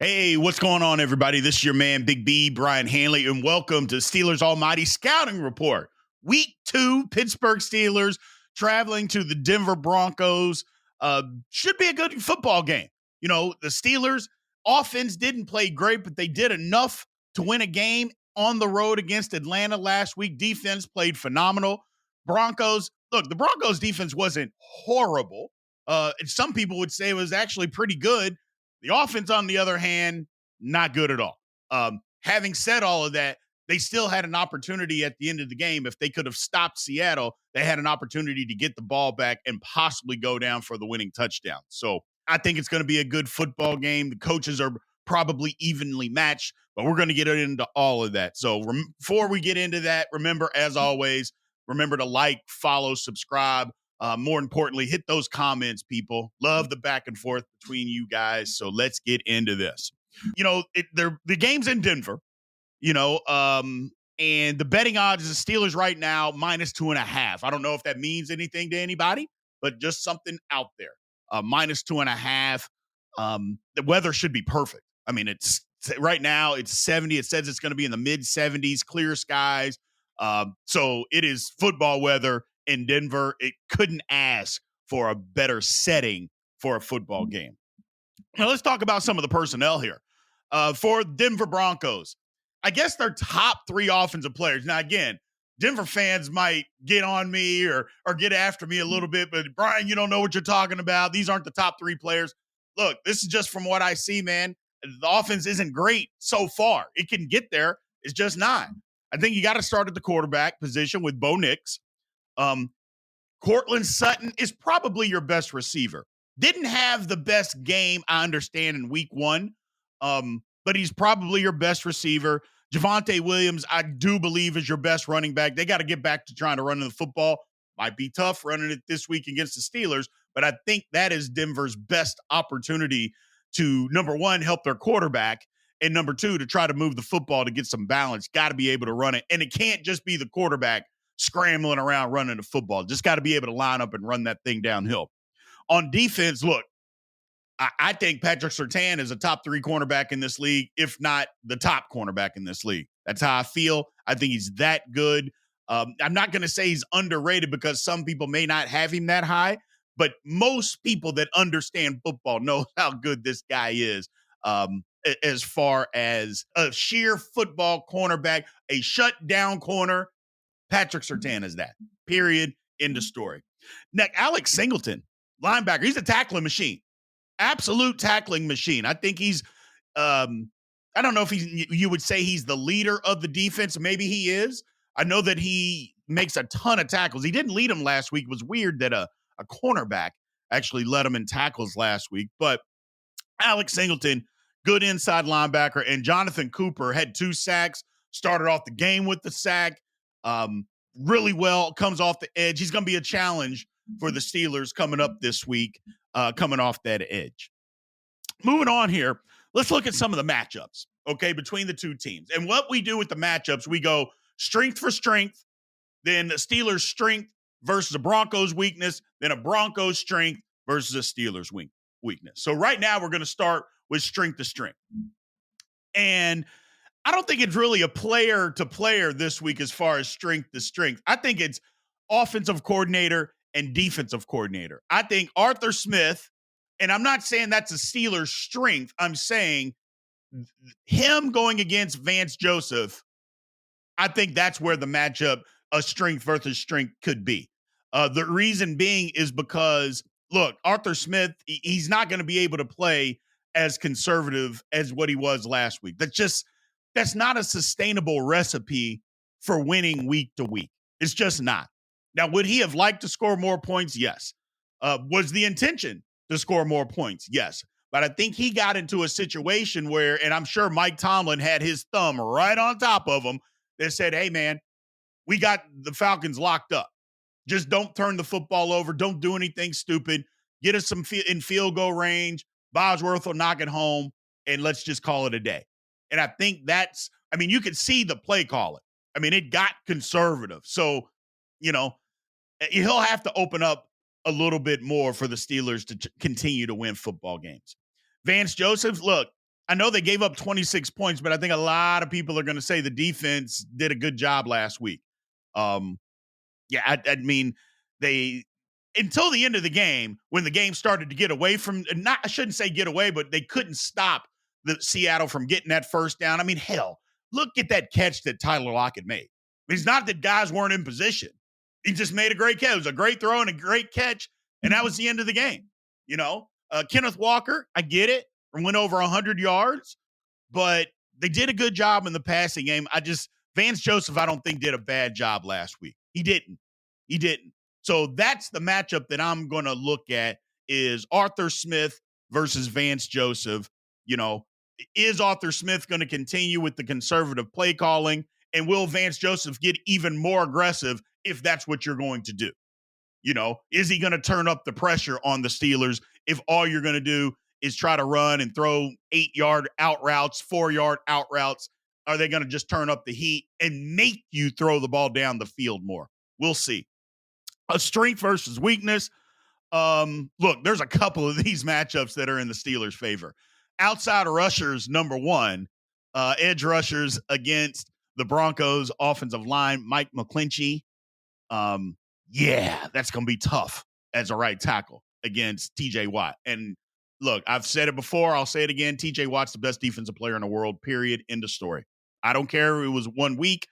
Hey, what's going on, everybody? This is your man, Big B, Brian Hanley, and welcome to Steelers Almighty Scouting Report. Week 2, Pittsburgh Steelers traveling to the Denver Broncos. Should be a good football game. You know, the Steelers offense didn't play great, but they did enough to win a game on the road against Atlanta last week. Defense played phenomenal. The Broncos defense wasn't horrible. And some people would say it was actually pretty good. The offense, on the other hand, not good at all. Having said all of that, they still had an opportunity at the end of the game. If they could have stopped Seattle, they had an opportunity to get the ball back and possibly go down for the winning touchdown. So I think it's going to be a good football game. The coaches are probably evenly matched, but we're going to get into all of that. So before we get into that, remember, as always, remember to like, follow, subscribe. More importantly, hit those comments, people. Love the back and forth between you guys. So let's get into this. You know, the game's in Denver, and the betting odds is the Steelers right now -2.5. I don't know if that means anything to anybody, but just something out there. -2.5. The weather should be perfect. I mean, it's right now it's 70. It says it's going to be in the mid 70s, clear skies. So it is football weather in Denver. It couldn't ask for a better setting for a football game. Now let's talk about some of the personnel here. For Denver Broncos, I guess their top 3 offensive players. Now, again, Denver fans might get on me or get after me a little bit, but Brian, you don't know what you're talking about. These aren't the top 3 players. Look, this is just from what I see, man. The offense isn't great so far. It can get there. It's just not. I think you got to start at the quarterback position with Bo Nix. Cortland Sutton is probably your best receiver. Didn't have the best game, I understand, in week 1, but he's probably your best receiver. Javonte Williams, I do believe, is your best running back. They got to get back to trying to run the football. Might be tough running it this week against the Steelers, but I think that is Denver's best opportunity to, number 1, help their quarterback, and number 2, to try to move the football to get some balance. Got to be able to run it, and it can't just be the quarterback scrambling around running the football. Just got to be able to line up and run that thing downhill. On defense, look, I think Patrick Surtain is a top 3 cornerback in this league, if not the top cornerback in this league. That's how I feel. I think he's that good. I'm not going to say he's underrated because some people may not have him that high, but most people that understand football know how good this guy is. As far as a sheer football cornerback, a shutdown corner, Patrick Surtain is that. Period. End of story. Next, Alex Singleton, linebacker. He's a tackling machine. Absolute tackling machine. I think he's, I don't know if you would say he's the leader of the defense. Maybe he is. I know that he makes a ton of tackles. He didn't lead them last week. It was weird that a cornerback actually led him in tackles last week. But Alex Singleton, good inside linebacker. And Jonathan Cooper had 2 sacks, started off the game with the sack. Really well, comes off the edge. He's going to be a challenge for the Steelers coming up this week, coming off that edge. Moving on here, let's look at some of the matchups, okay, between the 2 teams. And what we do with the matchups, we go strength for strength, then the Steelers' strength versus a Broncos' weakness, then a Broncos' strength versus a Steelers' weakness. So right now we're going to start with strength to strength. And I don't think it's really a player to player this week as far as strength to strength. I think it's offensive coordinator and defensive coordinator. I think Arthur Smith, and I'm not saying that's a Steelers' strength. I'm saying him going against Vance Joseph, I think that's where the matchup of strength versus strength could be. The reason being is because, look, Arthur Smith, he's not going to be able to play as conservative as what he was last week. That's not a sustainable recipe for winning week to week. It's just not. Now, would he have liked to score more points? Yes. Was the intention to score more points? Yes. But I think he got into a situation where, and I'm sure Mike Tomlin had his thumb right on top of him, that said, hey, man, we got the Falcons locked up. Just don't turn the football over. Don't do anything stupid. Get us some in field goal range. Bosworth will knock it home, and let's just call it a day. And I think you could see the play calling. I mean, it got conservative. So, he'll have to open up a little bit more for the Steelers to continue to win football games. Vance Joseph, look, I know they gave up 26 points, but I think a lot of people are going to say the defense did a good job last week. Um, yeah, I mean, they until the end of the game, when the game started to get away from not I shouldn't say get away, but they couldn't stop the Seattle from getting that first down. I mean, hell, look at that catch that Tyler Lockett made. It's not that guys weren't in position. He just made a great catch. It was a great throw and a great catch, and that was the end of the game. Kenneth Walker, I get it, went over 100 yards, but they did a good job in the passing game. Vance Joseph, I don't think did a bad job last week. He didn't. So that's the matchup that I'm going to look at is Arthur Smith versus Vance Joseph. Is Arthur Smith going to continue with the conservative play calling? And will Vance Joseph get even more aggressive if that's what you're going to do? Is he going to turn up the pressure on the Steelers if all you're going to do is try to run and throw 8-yard out routes, 4-yard out routes? Are they going to just turn up the heat and make you throw the ball down the field more? We'll see. A strength versus weakness. Look, there's a couple of these matchups that are in the Steelers' favor. Outside rushers, number one, edge rushers against the Broncos offensive line, Mike McClinchy. That's going to be tough as a right tackle against TJ Watt. And look, I've said it before. I'll say it again. TJ Watt's the best defensive player in the world, period. End of story. I don't care if it was 1 week.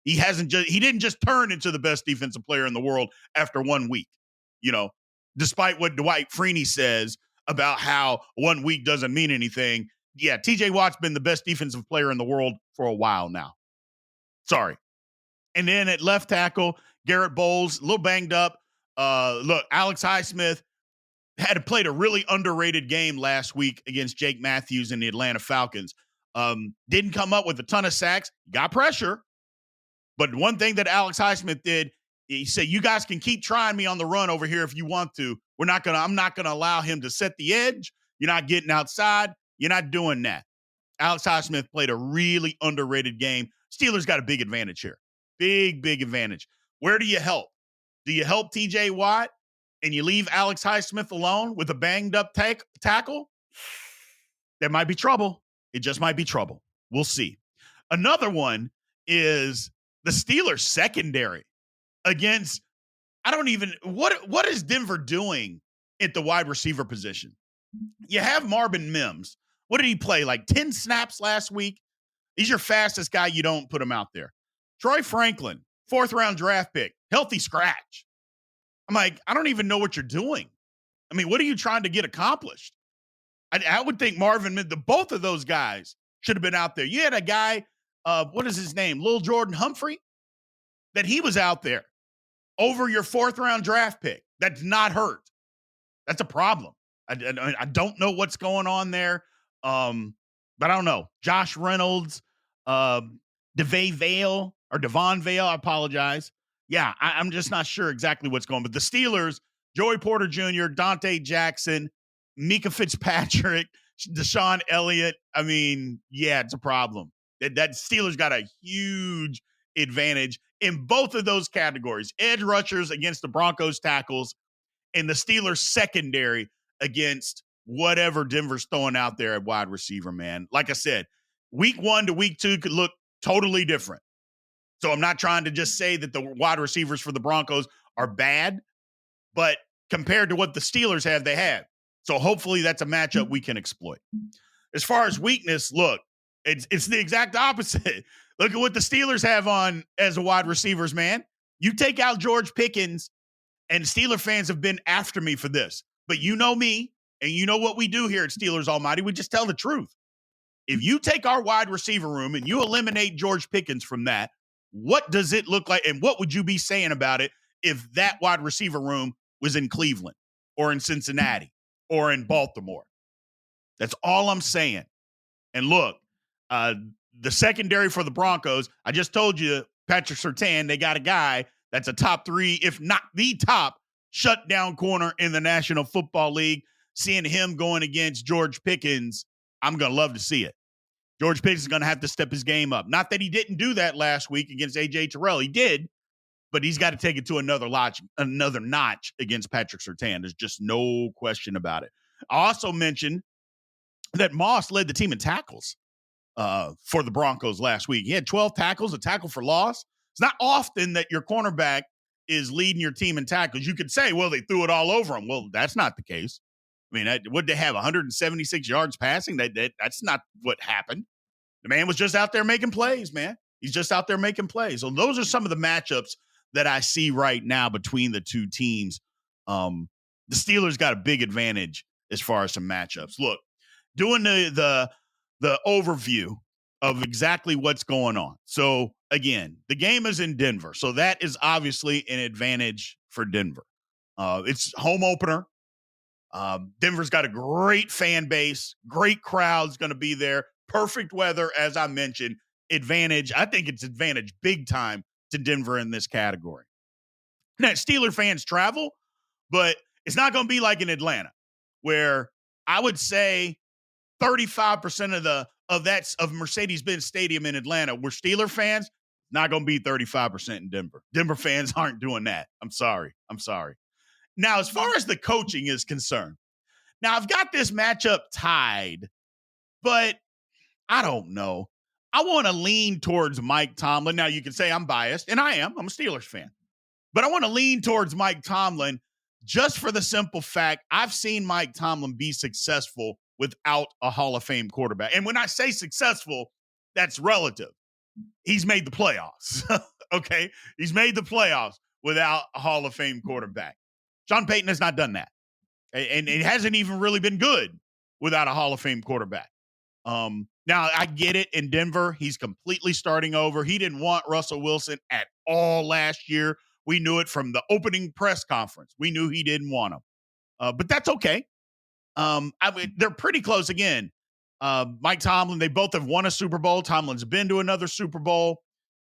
He didn't just turn into the best defensive player in the world after 1 week, despite what Dwight Freeney says about how 1 week doesn't mean anything. Yeah, TJ Watt's been the best defensive player in the world for a while now. Sorry. And then at left tackle, Garrett Bowles, a little banged up. Alex Highsmith had played a really underrated game last week against Jake Matthews and the Atlanta Falcons. Didn't come up with a ton of sacks, got pressure. But one thing that Alex Highsmith did, he said, you guys can keep trying me on the run over here if you want to. I'm not going to allow him to set the edge. You're not getting outside. You're not doing that. Alex Highsmith played a really underrated game. Steelers got a big advantage here. Big advantage. Where do you help? Do you help TJ Watt and you leave Alex Highsmith alone with a banged up tackle? There might be trouble. It just might be trouble. We'll see. Another one is the Steelers secondary against, what is Denver doing at the wide receiver position? You have Marvin Mims. What did he play? Like 10 snaps last week? He's your fastest guy. You don't put him out there. Troy Franklin, 4th round draft pick, healthy scratch. I'm like, I don't even know what you're doing. I mean, what are you trying to get accomplished? I would think both of those guys should have been out there. You had a guy, what is his name? Lil Jordan Humphrey, that he was out there over your 4th round draft pick. That's not hurt. That's a problem. I don't know what's going on there. But I don't know. Josh Reynolds, Devon Vale, I apologize. Yeah, I'm just not sure exactly what's going on. But the Steelers, Joey Porter Jr., Dante Jackson, Mika Fitzpatrick, Deshaun Elliott. I mean, yeah, it's a problem. That Steelers got a huge advantage in both of those categories. Edge rushers against the Broncos tackles and the Steelers secondary against whatever Denver's throwing out there at wide receiver, man. Like I said, week 1 to week 2 could look totally different. So I'm not trying to just say that the wide receivers for the Broncos are bad, but compared to what the Steelers have, they have. So hopefully that's a matchup we can exploit. As far as weakness, look, it's the exact opposite. Look at what the Steelers have on as a wide receivers, man. You take out George Pickens, and Steeler fans have been after me for this. But you know me, and you know what we do here at Steelers Almighty. We just tell the truth. If you take our wide receiver room and you eliminate George Pickens from that, what does it look like? And what would you be saying about it if that wide receiver room was in Cleveland or in Cincinnati or in Baltimore? That's all I'm saying. And look, the secondary for the Broncos, I just told you, Patrick Surtain, they got a guy that's a top 3, if not the top, shutdown corner in the National Football League. Seeing him going against George Pickens, I'm going to love to see it. George Pickens is going to have to step his game up. Not that he didn't do that last week against A.J. Terrell. He did, but he's got to take it to another notch against Patrick Surtain. There's just no question about it. I also mentioned that Moss led the team in tackles for the Broncos last week. He had 12 tackles, a tackle for loss. It's not often that your cornerback is leading your team in tackles. You could say, well, they threw it all over him. Well, that's not the case. I mean, would they have 176 yards passing? That's not what happened. The man was just out there making plays, man. He's just out there making plays. So those are some of the matchups that I see right now between the two teams. The Steelers got a big advantage as far as some matchups. Look, doing the overview of exactly what's going on. So again, the game is in Denver, so that is obviously an advantage for Denver. It's home opener. Denver's got a great fan base, great crowd's going to be there, perfect weather, as I mentioned. Advantage. I think it's advantage big time to Denver in this category. Now, Steeler fans travel, but it's not going to be like in Atlanta, where I would say 35% of Mercedes-Benz Stadium in Atlanta were Steeler fans. Not going to be 35% in Denver. Denver fans aren't doing that. I'm sorry. Now, as far as the coaching is concerned, now I've got this matchup tied, but I don't know. I want to lean towards Mike Tomlin. Now, you can say I'm biased, and I am. I'm a Steelers fan. But I want to lean towards Mike Tomlin just for the simple fact I've seen Mike Tomlin be successful without a Hall of Fame quarterback. And when I say successful, that's relative. He's made the playoffs, okay? He's made the playoffs without a Hall of Fame quarterback. Sean Payton has not done that. And it hasn't even really been good without a Hall of Fame quarterback. Now, I get it. In Denver, he's completely starting over. He didn't want Russell Wilson at all last year. We knew it from the opening press conference. We knew he didn't want him. But that's okay. They're pretty close again. Mike Tomlin, they both have won a Super Bowl. Tomlin's been to another Super Bowl.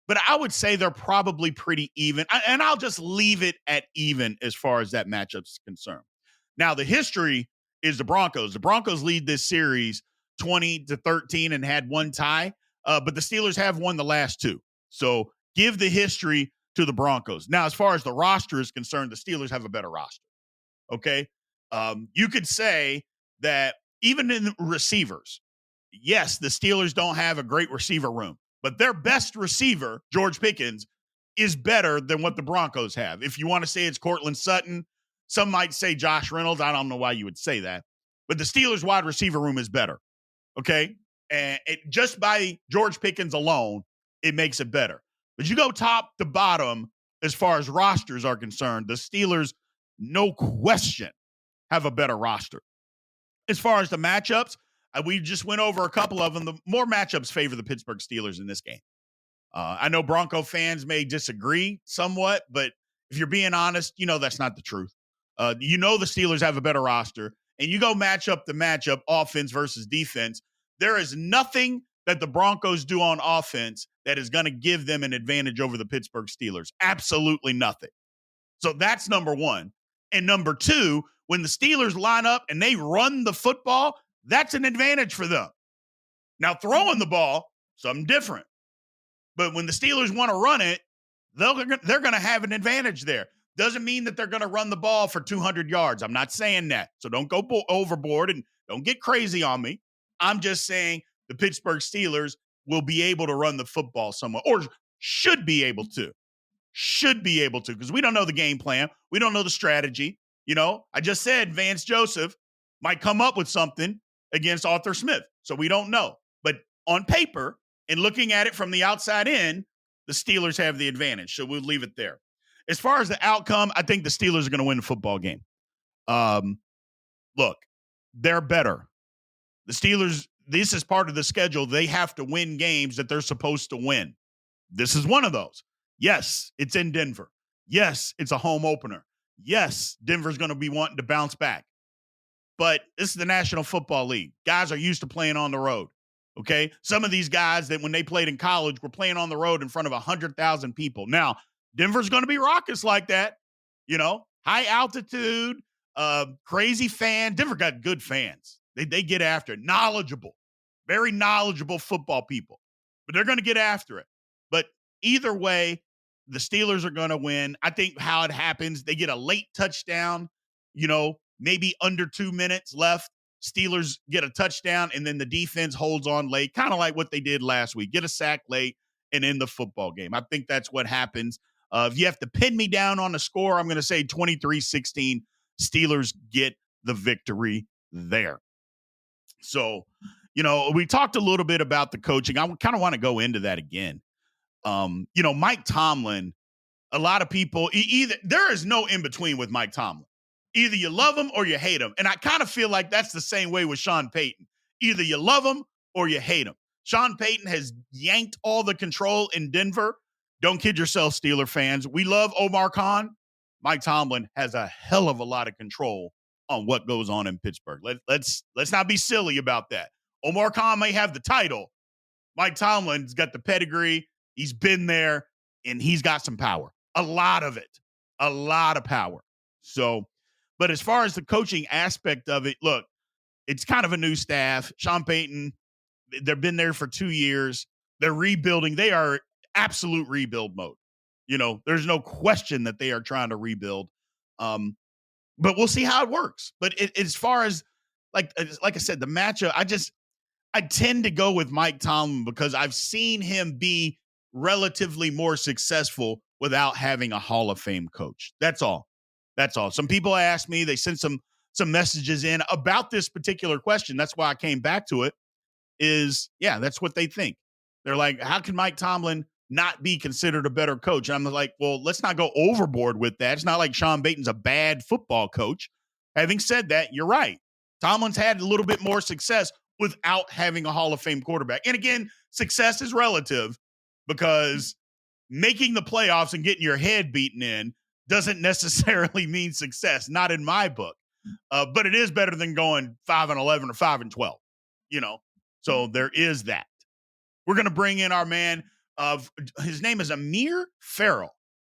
But I would say they're probably pretty even. And I'll just leave it at even as far as that matchup is concerned. Now, the history is the Broncos. The Broncos lead this series 20-13 and had one tie, but the Steelers have won the last two. So give the history to the Broncos. Now, as far as the roster is concerned, the Steelers have a better roster. Okay? You could say that even in receivers, yes, the Steelers don't have a great receiver room, but their best receiver, George Pickens, is better than what the Broncos have. If you want to say it's Cortland Sutton, some might say Josh Reynolds. I don't know why you would say that. But the Steelers' wide receiver room is better, okay? And just by George Pickens alone, it makes it better. But you go top to bottom as far as rosters are concerned, the Steelers, no question, have a better roster. As far as the matchups, we just went over a couple of them. The more matchups favor the Pittsburgh Steelers in this game. I know Bronco fans may disagree somewhat, but if you're being honest, you know that's not the truth. You know the Steelers have a better roster, and you go matchup offense versus defense. There is nothing that the Broncos do on offense that is going to give them an advantage over the Pittsburgh Steelers. Absolutely nothing. So that's number one. And number two, when the Steelers line up and they run the football, that's an advantage for them. Now, throwing the ball, something different. But when the Steelers want to run it, they're going to have an advantage there. Doesn't mean that they're going to run the ball for 200 yards. I'm not saying that. So don't go overboard and don't get crazy on me. I'm just saying the Pittsburgh Steelers will be able to run the football somewhat, or should be able to. Because we don't know the game plan. We don't know the strategy. You know, I just said Vance Joseph might come up with something against Arthur Smith. So we don't know. But on paper and looking at it from the outside in, the Steelers have the advantage. So we'll leave it there. As far as the outcome, I think the Steelers are going to win the football game. Look, they're better. The Steelers, this is part of the schedule. They have to win games that they're supposed to win. This is one of those. Yes, it's in Denver. Yes, it's a home opener. Yes, Denver's going to be wanting to bounce back. But this is the National Football League. Guys are used to playing on the road, okay? Some of these guys that when they played in college were playing on the road in front of 100,000 people. Now, Denver's going to be raucous like that, you know, high altitude, crazy fan. Denver got good fans. They get after it. Knowledgeable, very knowledgeable football people. But they're going to get after it. But either way, the Steelers are going to win. I think how it happens, they get a late touchdown, you know, maybe under 2 minutes left. Steelers get a touchdown, and then the defense holds on late, kind of like what they did last week. Get a sack late and end the football game. I think that's what happens. If you have to pin me down on the score, I'm going to say 23-16. Steelers get the victory there. So, we talked a little bit about the coaching. I kind of want to go into that again. Mike Tomlin, a lot of people, either there is no in between with Mike Tomlin. Either you love him or you hate him. And I kind of feel like that's the same way with Sean Payton. Either you love him or you hate him. Sean Payton has yanked all the control in Denver. Don't kid yourself, Steeler fans. We love Omar Khan. Mike Tomlin has a hell of a lot of control on what goes on in Pittsburgh. Let's not be silly about that. Omar Khan may have the title. Mike Tomlin's got the pedigree. He's been there, and he's got some power. A lot of it. A lot of power. So, but as far as the coaching aspect of it, look, it's kind of a new staff. Sean Payton, they've been there for 2 years. They're rebuilding. They are absolute rebuild mode. There's no question that they are trying to rebuild. But we'll see how it works. But as far as, like I said, the matchup, I tend to go with Mike Tomlin because I've seen him be relatively more successful without having a Hall of Fame coach. That's all. Some people ask me, they sent some messages in about this particular question. That's why I came back to it. That's what they think. They're like, how can Mike Tomlin not be considered a better coach? And I'm like, well, let's not go overboard with that. It's not like Sean Payton's a bad football coach. Having said that, you're right. Tomlin's had a little bit more success without having a Hall of Fame quarterback. And again, success is relative because making the playoffs and getting your head beaten in doesn't necessarily mean success, not in my book. But it is better than going 5-11 or 5-12, So there is that. We're going to bring in our man his name is Amir Farrell.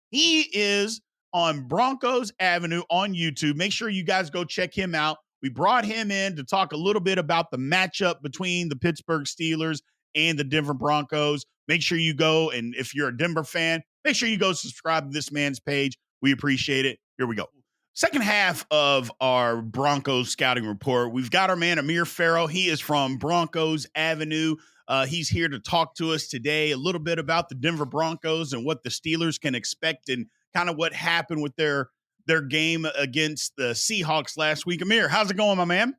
He is on Broncos Avenue on YouTube. Make sure you guys go check him out. We brought him in to talk a little bit about the matchup between the Pittsburgh Steelers and the Denver Broncos. Make sure you go, and if you're a Denver fan, make sure you go subscribe to this man's page. We appreciate it. Here we go. Second half of our Broncos scouting report, we've got our man Amir Farrell. He is from Broncos Avenue. He's here to talk to us today a little bit about the Denver Broncos and what the Steelers can expect and kind of what happened with their game against the Seahawks last week. Amir, how's it going, my man?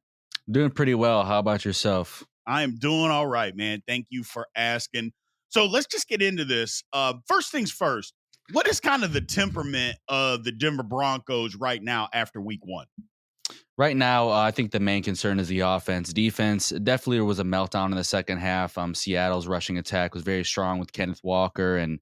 Doing pretty well. How about yourself? I am doing all right, man. Thank you for asking. So let's just get into this. First things first, what is kind of the temperament of the Denver Broncos right now after week 1? Right now, I think the main concern is the offense. Defense definitely was a meltdown in the second half. Seattle's rushing attack was very strong with Kenneth Walker, and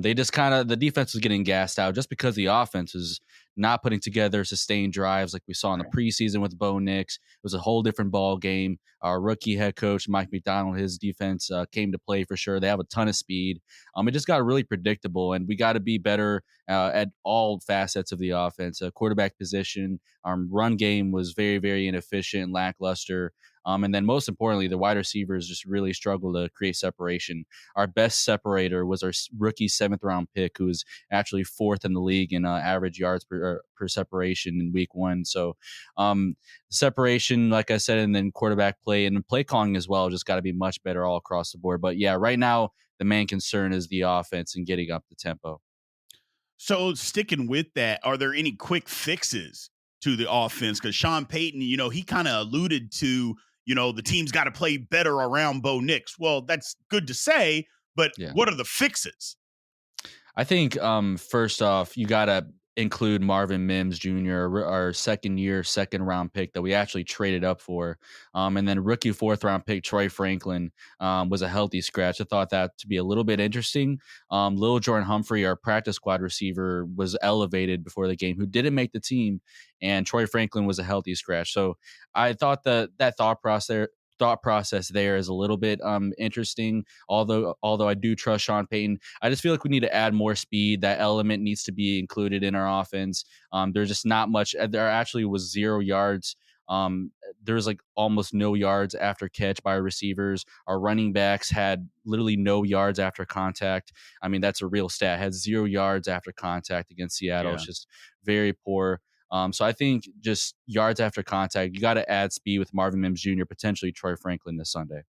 they just the defense was getting gassed out just because the offense was not putting together sustained drives like we saw in the preseason with Bo Nix. It was a whole different ball game. Our rookie head coach, Mike McDonald, his defense came to play for sure. They have a ton of speed. It just got really predictable, and we got to be better at all facets of the offense. Quarterback position, run game was very, very inefficient and lackluster. And then most importantly, the wide receivers just really struggled to create separation. Our best separator was our rookie 7th round pick, who was actually 4th in the league in average yards per separation in week 1. So separation, like I said, and then quarterback play and play calling as well, just got to be much better all across the board. But yeah, right now, the main concern is the offense and getting up the tempo. So sticking with that, are there any quick fixes to the offense? Because Sean Payton, he kind of alluded to, the team's got to play better around Bo Nix. Well, that's good to say, but What are the fixes? I think first off, you got to include Marvin Mims Jr., our second round pick that we actually traded up for. And then rookie 4th round pick Troy Franklin was a healthy scratch. I thought that to be a little bit interesting. Lil Jordan Humphrey, our practice squad receiver, was elevated before the game, who didn't make the team, and Troy Franklin was a healthy scratch. So I thought that thought process there is a little bit interesting. Although I do trust Sean Payton, I just feel like we need to add more speed. That element needs to be included in our offense. There's just not much. There actually was 0 yards. There's like almost no yards after catch by receivers. Our running backs had literally no yards after contact. I mean, that's a real stat. Had 0 yards after contact against Seattle. It's just very poor. So I think just yards after contact, you got to add speed with Marvin Mims Jr., potentially Troy Franklin this Sunday.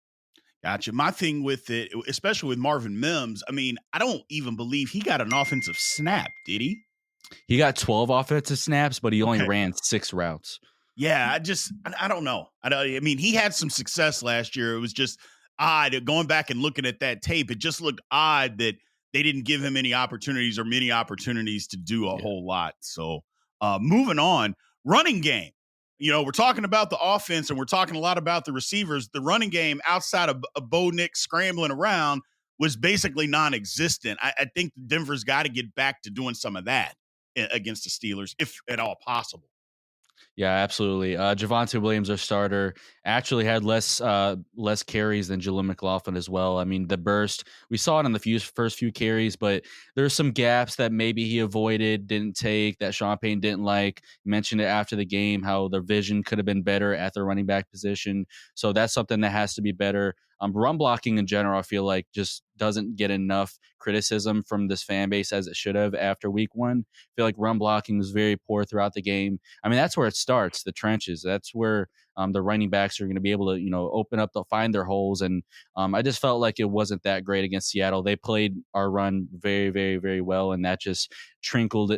Gotcha. My thing with it, especially with Marvin Mims, I mean, I don't even believe he got an offensive snap, did he? He got 12 offensive snaps, but he only Okay. ran 6 routes. Yeah, I don't know. I mean, he had some success last year. It was just odd going back and looking at that tape. It just looked odd that they didn't give him any opportunities or many opportunities to do a Yeah. whole lot. So, moving on, running game. You know, we're talking about the offense and we're talking a lot about the receivers. The running game outside of Bo Nix scrambling around was basically non-existent. I think Denver's got to get back to doing some of that against the Steelers, if at all possible. Yeah, absolutely. Javonte Williams, our starter, actually had less carries than Jaleel McLaughlin as well. I mean, the burst we saw it on the first few carries, but there's some gaps that maybe he avoided, didn't take that Sean Payton didn't like. He mentioned it after the game how their vision could have been better at the running back position. So that's something that has to be better. Run blocking in general, I feel like just doesn't get enough criticism from this fan base as it should have after week one. I feel like run blocking was very poor throughout the game. I mean, that's where it starts, the trenches. That's where the running backs are going to be able to, open up, they'll find their holes. And I just felt like it wasn't that great against Seattle. They played our run very, very, very well, and that just trickled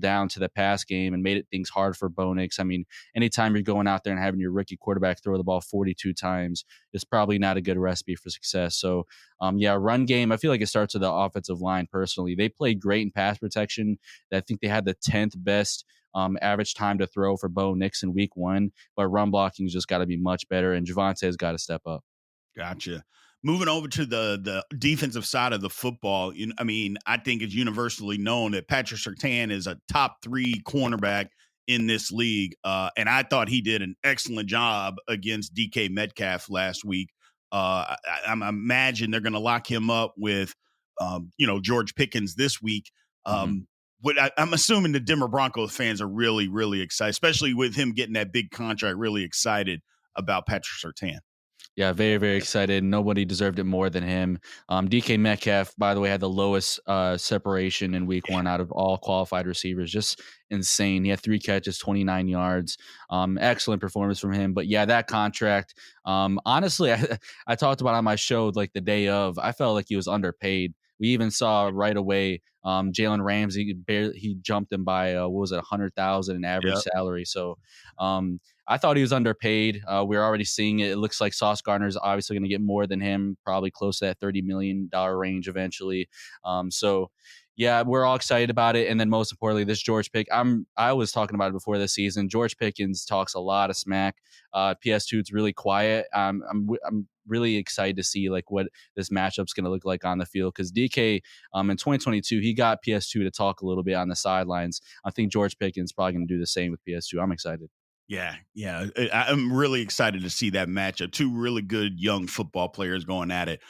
down to the pass game and made it things hard for Bo Nix. I mean, anytime you're going out there and having your rookie quarterback throw the ball 42 times, it's probably not a good recipe for success. So, yeah, run game, I feel like it starts with the offensive line personally. They played great in pass protection. I think they had the 10th best average time to throw for Bo Nix in week one, but run blocking's just got to be much better, and Javonte's got to step up. Gotcha. Moving over to the defensive side of the football, I mean, I think it's universally known that Patrick Surtain is a top three cornerback in this league, and I thought he did an excellent job against DK Metcalf last week. I imagine they're going to lock him up with, George Pickens this week. Mhm. I'm assuming the Denver Broncos fans are really, really excited, especially with him getting that big contract. Really excited about Patrick Surtain. Yeah, very, very excited. Nobody deserved it more than him. DK Metcalf, by the way, had the lowest separation in week one out of all qualified receivers. Just insane. He had 3 catches, 29 yards. Excellent performance from him. But yeah, that contract, honestly, I talked about on my show like the day of, I felt like he was underpaid. We even saw right away Jalen Ramsey he jumped him by what was it 100,000 in average Yeah. salary. So I thought he was underpaid. We're already seeing it. It looks like Sauce Gardner is obviously going to get more than him, probably close to that $30 million range eventually. So, yeah, we're all excited about it. And then most importantly, this George Pick. I was talking about it before this season. George Pickens talks a lot of smack. PS2 it's really quiet. I'm really excited to see like what this matchup's going to look like on the field because DK in 2022 he got PS2 to talk a little bit on the sidelines. I think George Pickens probably going to do the same with PS2. I'm excited. Yeah. I'm really excited to see that matchup. Two really good young football players going at it.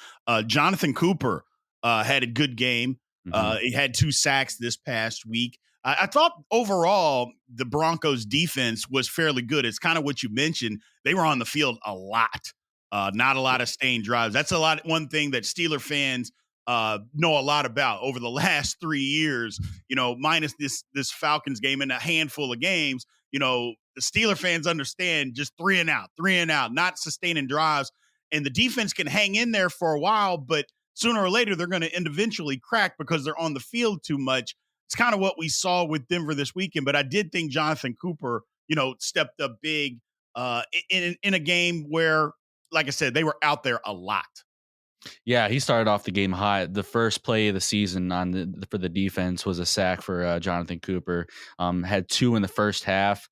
Jonathan Cooper had a good game. Hmm. He had 2 sacks this past week. I thought overall the Broncos defense was fairly good. It's kind of what you mentioned. They were on the field a lot. Not a lot of staying drives. That's one thing that Steeler fans know a lot about over the last 3 years. Minus this Falcons game and a handful of games. The Steeler fans understand just three and out, not sustaining drives. And the defense can hang in there for a while, but sooner or later they're going to eventually crack because they're on the field too much. It's kind of what we saw with Denver this weekend. But I did think Jonathan Cooper, stepped up big in a game where, like I said, they were out there a lot. Yeah, he started off the game hot. The first play of the season for the defense was a sack for Jonathan Cooper. Had 2 in the first half.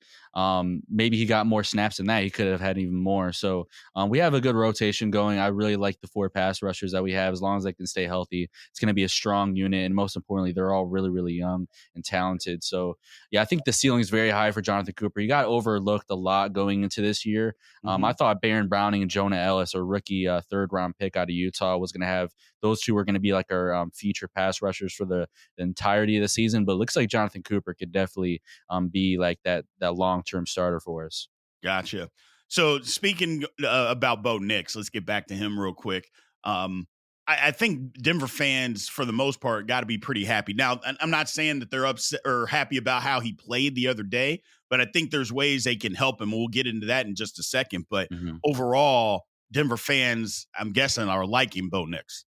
Maybe he got more snaps than that. He could have had even more. So we have a good rotation going. I really like the 4 pass rushers that we have. As long as they can stay healthy, it's going to be a strong unit. And most importantly, they're all really, really young and talented. So yeah, I think the ceiling is very high for Jonathan Cooper. He got overlooked a lot going into this year. I Mhm. thought Baron Browning and Jonah Ellis, a rookie third round pick out of Utah, was going to have those two were going to be like our feature pass rushers for the entirety of the season. But it looks like Jonathan Cooper could definitely be like that long term starter for us. Gotcha. So speaking about Bo Nix, let's get back to him real quick. I think Denver fans, for the most part, got to be pretty happy. Now, I'm not saying that they're upset or happy about how he played the other day, but I think there's ways they can help him. We'll get into that in just a second. But Mhm. overall, Denver fans, I'm guessing, are liking Bo Nix.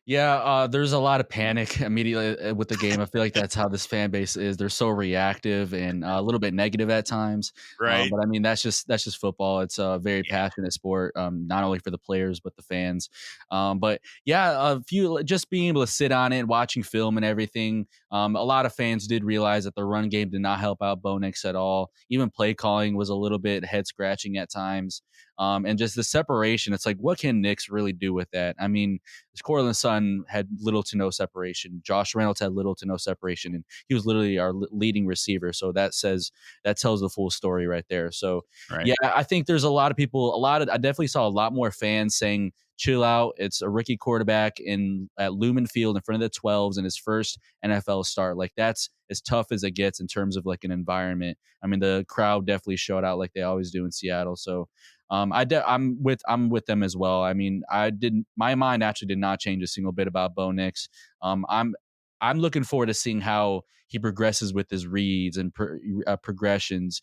Yeah, there's a lot of panic immediately with the game. I feel like that's how this fan base is. They're so reactive and a little bit negative at times. Right. But I mean, that's just football. It's a very passionate sport, not only for the players but the fans. But yeah, a few just being able to sit on it, watching film and everything. A lot of fans did realize that the run game did not help out Bo Nix at all. Even play calling was a little bit head scratching at times. And just the separation, it's like, what can Nix really do with that? I mean, Cortland Sutton had little to no separation. Josh Reynolds had little to no separation, and he was literally our leading receiver. So that tells the full story right there. So Right. yeah, I think there's a lot of people. I definitely saw a lot more fans saying, "Chill out." It's a rookie quarterback in at Lumen Field in front of the 12s in his first NFL start. Like that's as tough as it gets in terms of like an environment. I mean, the crowd definitely showed out like they always do in Seattle. So I'm with them as well. I mean, I didn't. My mind actually did not change a single bit about Bo Nix. Um, I'm I'm looking forward to seeing how he progresses with his reads and progressions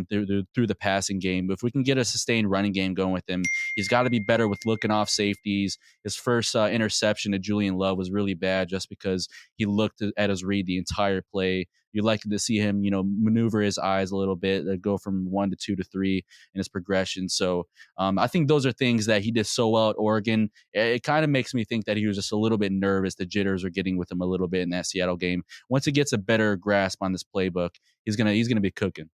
through the passing game. If we can get a sustained running game going with him, he's got to be better with looking off safeties. His first interception to Julian Love was really bad just because he looked at his read the entire play. You'd like to see him, maneuver his eyes a little bit, go from 1 to 2 to 3 in his progression. So I think those are things that he did so well at Oregon. It kind of makes me think that he was just a little bit nervous. The jitters are getting with him a little bit in that Seattle game. Once he gets a better grasp on this playbook, he's gonna be cooking.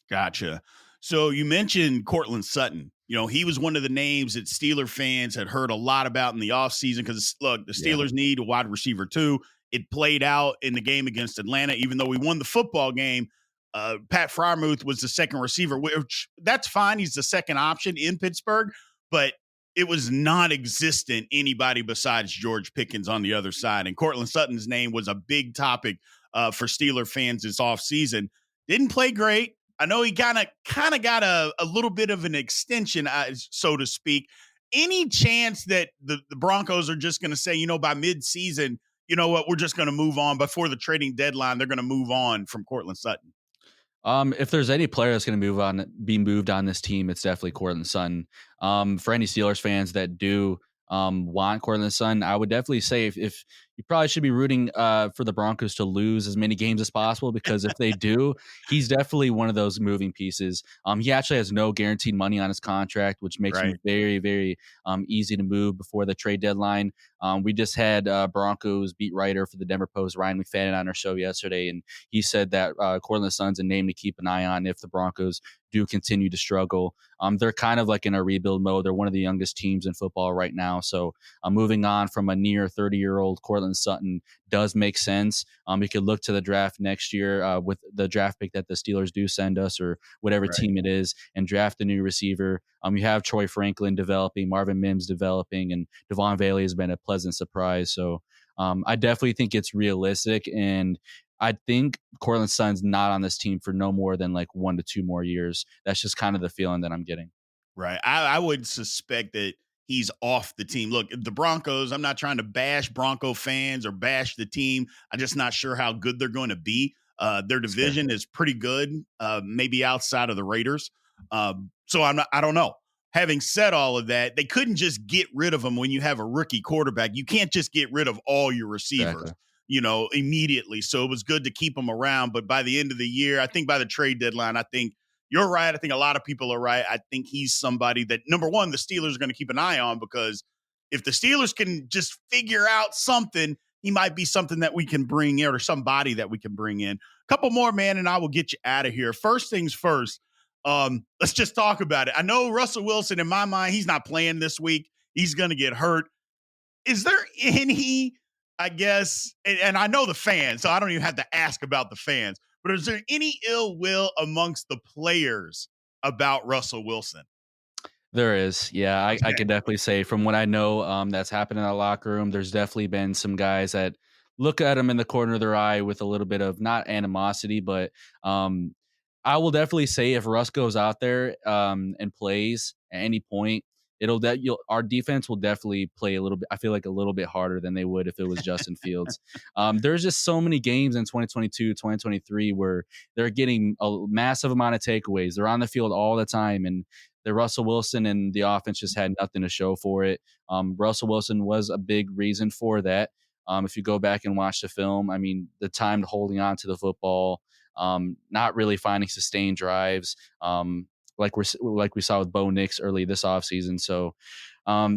Gotcha. So you mentioned Cortland Sutton. He was one of the names that Steeler fans had heard a lot about in the offseason because, look, the Yeah, Steelers need a wide receiver too. It played out in the game against Atlanta, even though we won the football game. Pat Fryermuth was the second receiver, which that's fine. He's the second option in Pittsburgh, but it was non existent anybody besides George Pickens on the other side. And Cortland Sutton's name was a big topic for Steeler fans this offseason. Didn't play great. I know he kind of got a little bit of an extension, so to speak. Any chance that the Broncos are just going to say, by midseason, you know what, we're just going to move on before the trading deadline? They're going to move on from Cortland Sutton. If there's any player that's going to be moved on this team, it's definitely Cortland Sutton. For any Steelers fans that do want Cortland Sutton, I would definitely say if you probably should be rooting for the Broncos to lose as many games as possible, because if they do, he's definitely one of those moving pieces. He actually has no guaranteed money on his contract, which makes him Right. very, very easy to move before the trade deadline. We just had Broncos beat writer for the Denver Post, Ryan McFadden, on our show yesterday, and he said that Cortland Sutton's a name to keep an eye on if the Broncos do continue to struggle. They're kind of like in a rebuild mode. They're one of the youngest teams in football right now. So moving on from a near 30-year-old Cortland Sutton does make sense. You could look to the draft next year with the draft pick that the Steelers do send us, or whatever Right. team it is, and draft a new receiver. You have Troy Franklin developing, Marvin Mims developing, and Devon Bailey has been a pleasant surprise. So I definitely think it's realistic, and I think Cortland Sutton's not on this team for no more than like 1 to 2 more years. That's just kind of the feeling that I'm getting. Right. I would suspect that he's off the team. Look, the Broncos, I'm not trying to bash Bronco fans or bash the team. I'm just not sure how good they're going to be. Their That's fair. division is pretty good, maybe outside of the Raiders. So I don't know. Having said all of that, they couldn't just get rid of him when you have a rookie quarterback. You can't just get rid of all your receivers, Exactly. immediately. So it was good to keep him around. But by the end of the year, I think by the trade deadline, I think you're right. I think a lot of people are right. I think he's somebody that, number one, the Steelers are going to keep an eye on, because if the Steelers can just figure out something, he might be something that we can bring in, or somebody that we can bring in. A couple more, man, and I will get you out of here. First things first, let's just talk about it. I know Russell Wilson, in my mind, he's not playing this week. He's going to get hurt. Is there any, I guess, and I know the fans, so I don't even have to ask about the fans, but is there any ill will amongst the players about Russell Wilson? There is. Yeah, I Okay. can definitely say from what I know, that's happened in the locker room. There's definitely been some guys that look at him in the corner of their eye with a little bit of not animosity, but um, I will definitely say if Russ goes out there and plays at any point, our defense will definitely play a little bit. I feel like a little bit harder than they would if it was Justin Fields. There's just so many games in 2022, 2023 where they're getting a massive amount of takeaways. They're on the field all the time, and the Russell Wilson and the offense just had nothing to show for it. Russell Wilson was a big reason for that. If you go back and watch the film, I mean, the time holding on to the football, not really finding sustained drives, like we saw with Bo Nix early this offseason. So,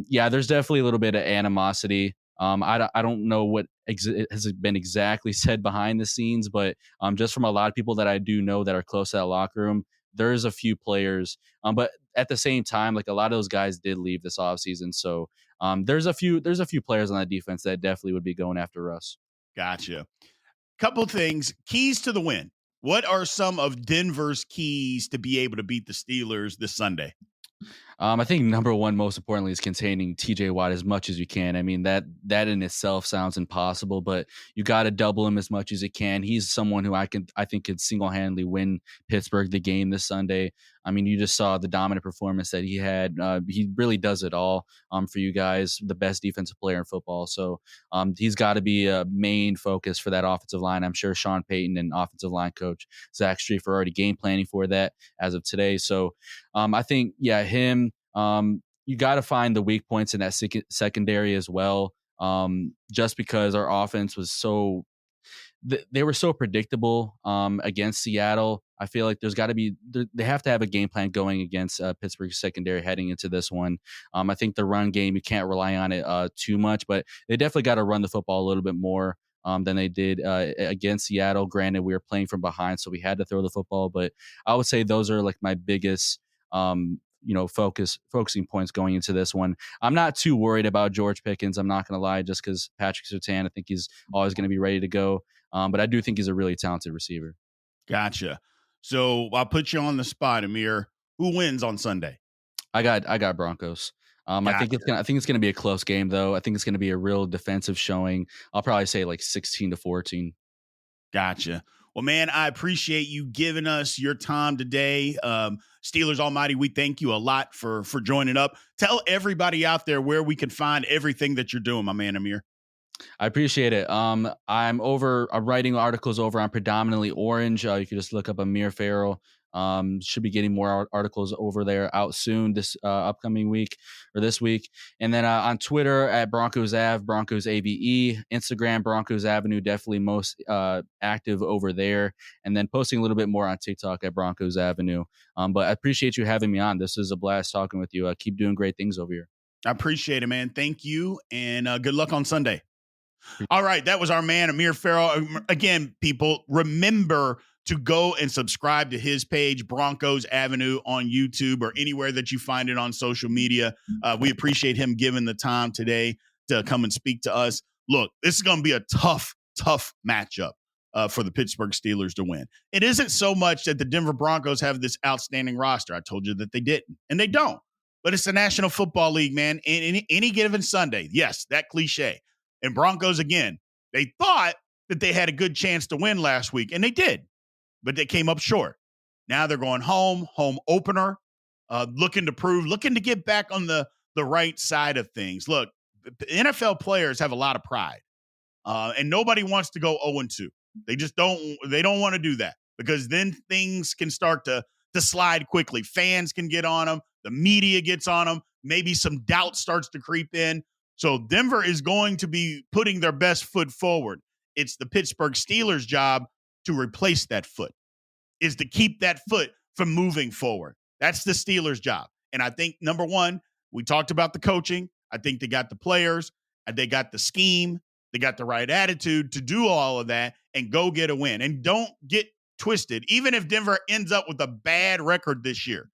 yeah, there's definitely a little bit of animosity. I don't know what has been exactly said behind the scenes, but just from a lot of people that I do know that are close to that locker room, there's a few players. But at the same time, like a lot of those guys did leave this offseason. So there's a few players on that defense that definitely would be going after Russ. Gotcha. Couple things. Keys to the win. What are some of Denver's keys to be able to beat the Steelers this Sunday? I think number one, most importantly, is containing TJ Watt as much as you can. I mean, that in itself sounds impossible, but you got to double him as much as you can. He's someone who I think could single-handedly win Pittsburgh the game this Sunday. I mean, you just saw the dominant performance that he had. He really does it all for you guys, the best defensive player in football. So he's got to be a main focus for that offensive line. I'm sure Sean Payton and offensive line coach Zach Strief are already game planning for that as of today. So I think, yeah, him. You got to find the weak points in that secondary as well. Just because our offense was they were so predictable against Seattle. I feel like there's got to be they have to have a game plan going against Pittsburgh's secondary heading into this one. I think the run game, you can't rely on it too much, but they definitely got to run the football a little bit more than they did against Seattle. Granted, we were playing from behind, so we had to throw the football, but I would say those are like my biggest focusing points going into this one. I'm not too worried about George Pickens. I'm not going to lie, just because Patrick Surtain, I think he's always going to be ready to go. But I do think he's a really talented receiver. Gotcha. So I'll put you on the spot, Amir. Who wins on Sunday? I got Broncos. Gotcha. I think it's gonna be a close game though. I think it's gonna be a real defensive showing. I'll probably say like 16-14. Gotcha. Well, man, I appreciate you giving us your time today. Steelers Almighty, we thank you a lot for joining up. Tell everybody out there where we can find everything that you're doing, my man, Amir. I appreciate it. I'm writing articles over on Predominantly Orange. You can just look up Amir Farrell. Should be getting more articles over there out soon this upcoming week or this week. And then on Twitter at Broncos Ave, Broncos AVE, Instagram, Broncos Avenue, definitely most active over there. And then posting a little bit more on TikTok at Broncos Avenue. But I appreciate you having me on. This is a blast talking with you. Keep doing great things over here. I appreciate it, man. Thank you. And good luck on Sunday. All right, that was our man, Amir Farrell. Again, people, remember to go and subscribe to his page, Broncos Avenue, on YouTube or anywhere that you find it on social media. We appreciate him giving the time today to come and speak to us. Look, this is going to be a tough matchup for the Pittsburgh Steelers to win. It isn't so much that the Denver Broncos have this outstanding roster. I told you that they didn't, and they don't. But it's the National Football League, man. In any given Sunday, yes, that cliche. And Broncos, again, they thought that they had a good chance to win last week, and they did, but they came up short. Now they're going home opener, looking to get back on the right side of things. Look, NFL players have a lot of pride, and nobody wants to go 0-2. They just don't want to do that because then things can start to slide quickly. Fans can get on them. The media gets on them. Maybe some doubt starts to creep in. So Denver is going to be putting their best foot forward. It's the Pittsburgh Steelers' job to replace that foot, is to keep that foot from moving forward. That's the Steelers' job. And I think, number one, we talked about the coaching. I think they got the players. And they got the scheme. They got the right attitude to do all of that and go get a win. And don't get twisted. Even if Denver ends up with a bad record this year,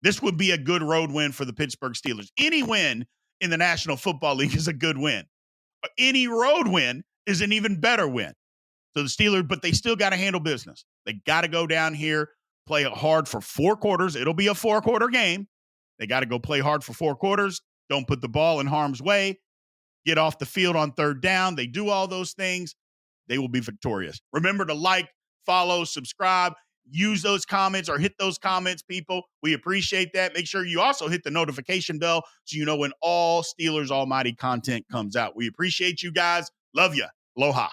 this would be a good road win for the Pittsburgh Steelers. Any win in the National Football League is a good win. But any road win is an even better win. So the Steelers, but they still got to handle business. They got to go down here, play hard for 4 quarters. It'll be a 4-quarter game. They got to go play hard for 4 quarters. Don't put the ball in harm's way. Get off the field on 3rd down. They do all those things. They will be victorious. Remember to like, follow, subscribe. use those comments or hit those comments, people. We appreciate that. Make sure you also hit the notification bell so you know when all Steelers Almighty content comes out. We appreciate you guys. Love you. Aloha.